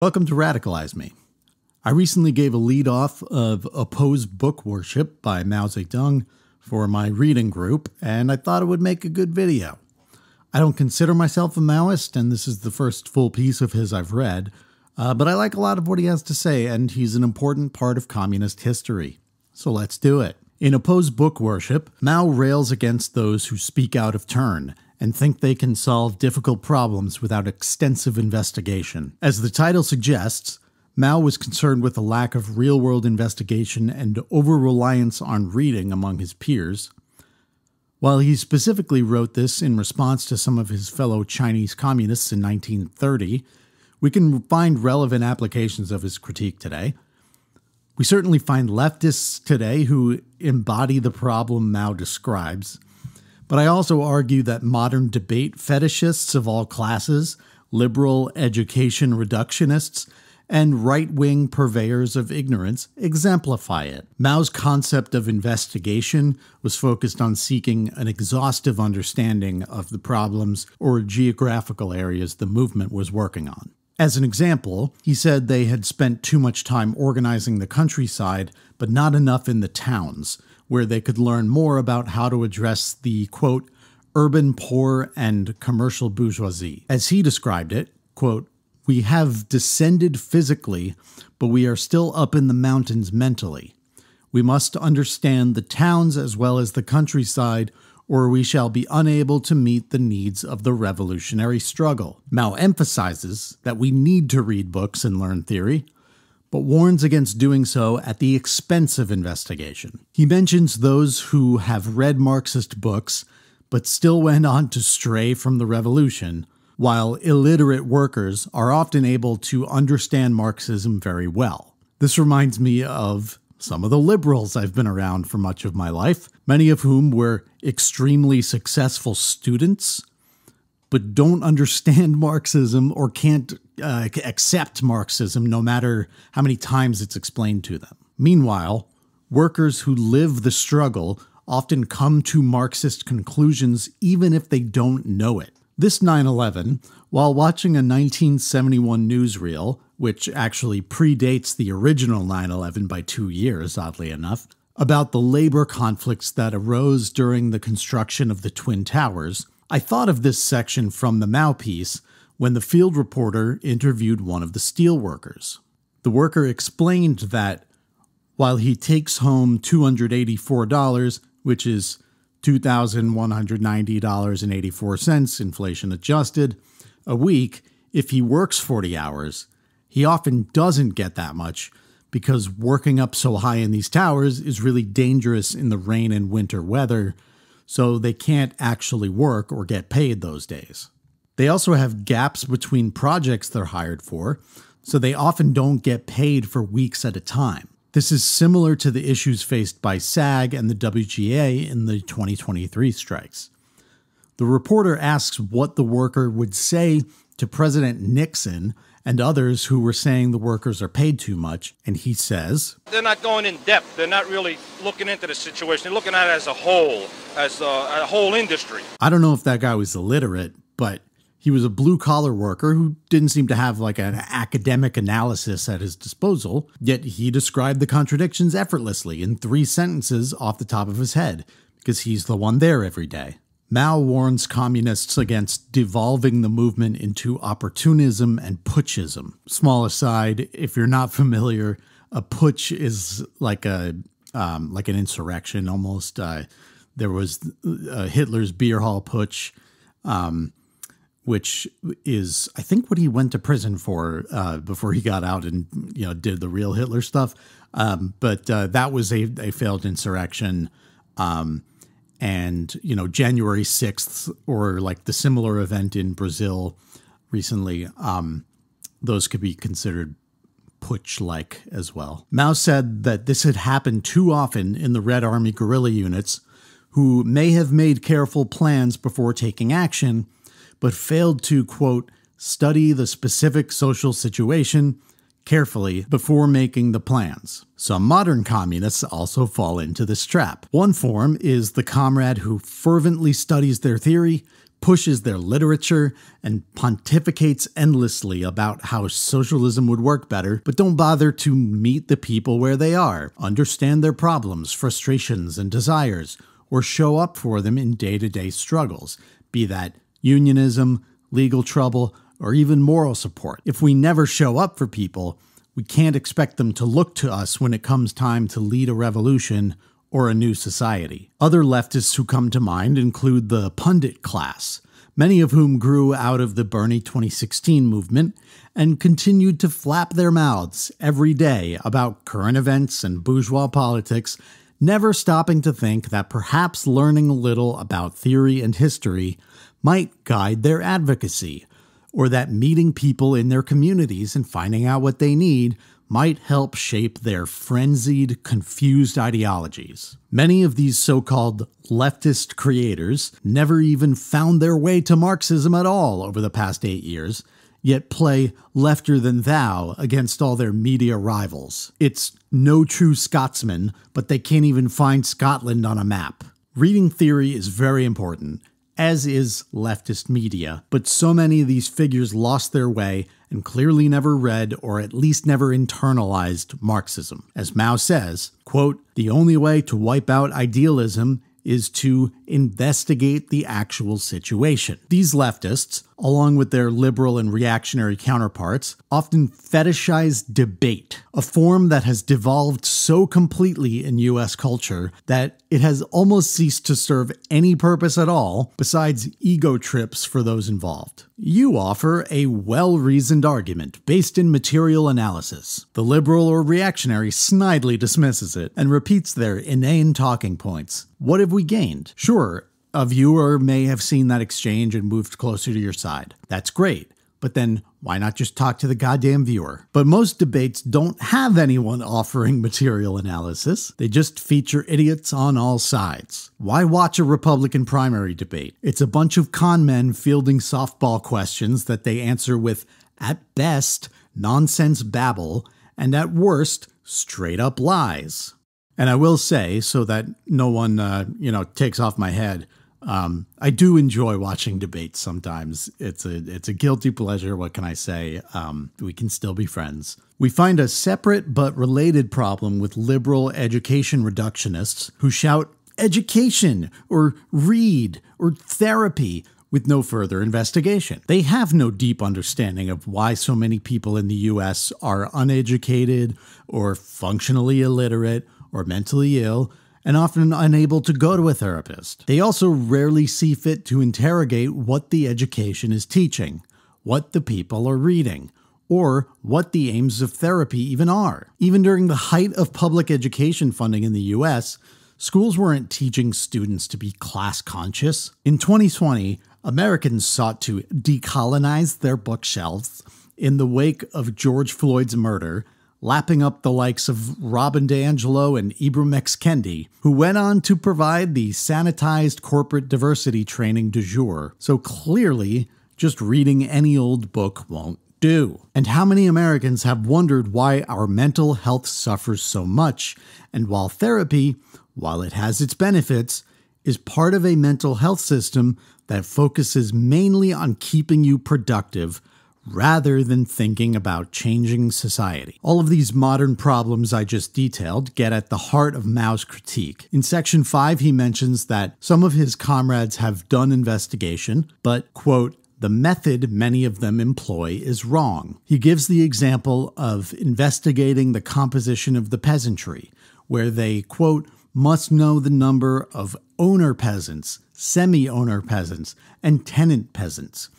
Welcome to Radicalize Me. I recently gave a lead-off of Opposed Book Worship by Mao Zedong for my reading group, and I thought it would make a good video. I don't consider myself a Maoist, and this is the first full piece of his I've read, but I like a lot of what he has to say, and he's an important part of communist history. So let's do it. In Opposed Book Worship, Mao rails against those who speak out of turn and think they can solve difficult problems without extensive investigation. As the title suggests, Mao was concerned with the lack of real-world investigation and over-reliance on reading among his peers. While he specifically wrote this in response to some of his fellow Chinese communists in 1930, we can find relevant applications of his critique today. We certainly find leftists today who embody the problem Mao describes, but I also argue that modern debate fetishists of all classes, liberal education reductionists, and right-wing purveyors of ignorance exemplify it. Mao's concept of investigation was focused on seeking an exhaustive understanding of the problems or geographical areas the movement was working on. As an example, he said they had spent too much time organizing the countryside, but not enough in the towns, where they could learn more about how to address the, quote, urban poor and commercial bourgeoisie. As he described it, quote, "We have descended physically, but we are still up in the mountains mentally. We must understand the towns as well as the countryside, or we shall be unable to meet the needs of the revolutionary struggle." Mao emphasizes that we need to read books and learn theory, but warns against doing so at the expense of investigation. He mentions those who have read Marxist books, but still went on to stray from the revolution, while illiterate workers are often able to understand Marxism very well. This reminds me of some of the liberals I've been around for much of my life, many of whom were extremely successful students, but don't understand Marxism or can't accept Marxism no matter how many times it's explained to them. Meanwhile, workers who live the struggle often come to Marxist conclusions even if they don't know it. This 9/11, while watching a 1971 newsreel, which actually predates the original 9/11 by 2 years, oddly enough, about the labor conflicts that arose during the construction of the Twin Towers, I thought of this section from the Mao piece when the field reporter interviewed one of the steel workers. The worker explained that while he takes home $284, which is $2,190.84, inflation adjusted, a week, if he works 40 hours, he often doesn't get that much because working up so high in these towers is really dangerous in the rain and winter weather, so they can't actually work or get paid those days. They also have gaps between projects they're hired for, so they often don't get paid for weeks at a time. This is similar to the issues faced by SAG and the WGA in the 2023 strikes. The reporter asks what the worker would say to President Nixon and others who were saying the workers are paid too much, and he says, "They're not going in depth. They're not really looking into the situation. They're looking at it as a whole, as a whole industry." I don't know if that guy was illiterate, but he was a blue-collar worker who didn't seem to have like an academic analysis at his disposal, yet he described the contradictions effortlessly in 3 sentences off the top of his head, because he's the one there every day. Mao warns communists against devolving the movement into opportunism and putschism. Small aside, if you're not familiar, a putsch is like an insurrection almost. There was Hitler's beer hall putsch, which is, I think, what he went to prison for before he got out and did the real Hitler stuff. But that was a failed insurrection. And January 6th, or like the similar event in Brazil recently, those could be considered putsch-like as well. Mao said that this had happened too often in the Red Army guerrilla units, who may have made careful plans before taking action, but failed to, quote, study the specific social situation carefully before making the plans. Some modern communists also fall into this trap. One form is the comrade who fervently studies their theory, pushes their literature, and pontificates endlessly about how socialism would work better, but don't bother to meet the people where they are, understand their problems, frustrations, and desires, or show up for them in day-to-day struggles, be that unionism, legal trouble, or even moral support. If we never show up for people, we can't expect them to look to us when it comes time to lead a revolution or a new society. Other leftists who come to mind include the pundit class, many of whom grew out of the Bernie 2016 movement and continued to flap their mouths every day about current events and bourgeois politics, never stopping to think that perhaps learning a little about theory and history might guide their advocacy, or that meeting people in their communities and finding out what they need might help shape their frenzied, confused ideologies. Many of these so-called leftist creators never even found their way to Marxism at all over the past 8 years, yet play lefter than thou against all their media rivals. It's no true Scotsman, but they can't even find Scotland on a map. Reading theory is very important, as is leftist media, but so many of these figures lost their way and clearly never read or at least never internalized Marxism. As Mao says, quote, "The only way to wipe out idealism is to investigate the actual situation." These leftists, along with their liberal and reactionary counterparts, often fetishize debate, a form that has devolved so completely in US culture that it has almost ceased to serve any purpose at all besides ego trips for those involved. You offer a well-reasoned argument based in material analysis. The liberal or reactionary snidely dismisses it and repeats their inane talking points. What have we gained? Sure, a viewer may have seen that exchange and moved closer to your side. That's great. But then why not just talk to the goddamn viewer? But most debates don't have anyone offering material analysis. They just feature idiots on all sides. Why watch a Republican primary debate? It's a bunch of con men fielding softball questions that they answer with, at best, nonsense babble, and at worst, straight up lies. And I will say, so that no one, takes off my head, I do enjoy watching debates sometimes. It's a guilty pleasure. What can I say? We can still be friends. We find a separate but related problem with liberal education reductionists who shout education or read or therapy with no further investigation. They have no deep understanding of why so many people in the US are uneducated or functionally illiterate or mentally ill, and often unable to go to a therapist. They also rarely see fit to interrogate what the education is teaching, what the people are reading, or what the aims of therapy even are. Even during the height of public education funding in the US, schools weren't teaching students to be class conscious. In 2020, Americans sought to decolonize their bookshelves in the wake of George Floyd's murder, lapping up the likes of Robin DiAngelo and Ibram X. Kendi, who went on to provide the sanitized corporate diversity training du jour. So clearly, just reading any old book won't do. And how many Americans have wondered why our mental health suffers so much, and while therapy, while it has its benefits, is part of a mental health system that focuses mainly on keeping you productive, rather than thinking about changing society. All of these modern problems I just detailed get at the heart of Mao's critique. In Section 5, he mentions that some of his comrades have done investigation, but, quote, "the method many of them employ is wrong." He gives the example of investigating the composition of the peasantry, where they, quote, "must know the number of owner peasants, semi-owner peasants, and tenant peasants,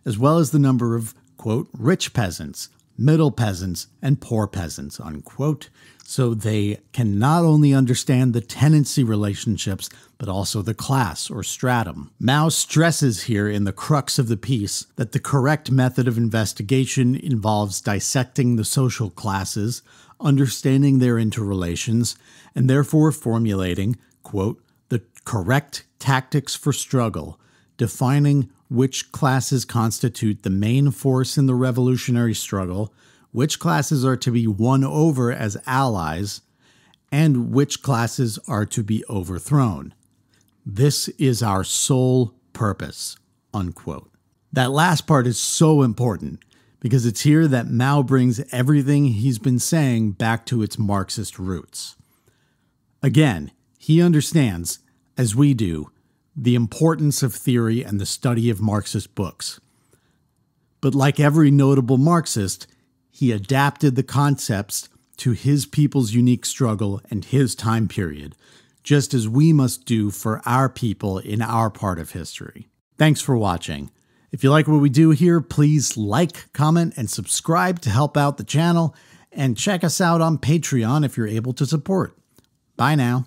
as well as the number of, quote, rich peasants, middle peasants, and poor peasants," unquote. So they can not only understand the tenancy relationships, but also the class or stratum. Mao stresses here in the crux of the piece that the correct method of investigation involves dissecting the social classes, understanding their interrelations, and therefore formulating, quote, "the correct tactics for struggle, defining which classes constitute the main force in the revolutionary struggle, which classes are to be won over as allies, and which classes are to be overthrown. This is our sole purpose." unquote. That last part is so important because it's here that Mao brings everything he's been saying back to its Marxist roots. Again, he understands, as we do, the importance of theory and the study of Marxist books. But like every notable Marxist, he adapted the concepts to his people's unique struggle and his time period, just as we must do for our people in our part of history. Thanks for watching. If you like what we do here, please like, comment, and subscribe to help out the channel, and check us out on Patreon if you're able to support. Bye now.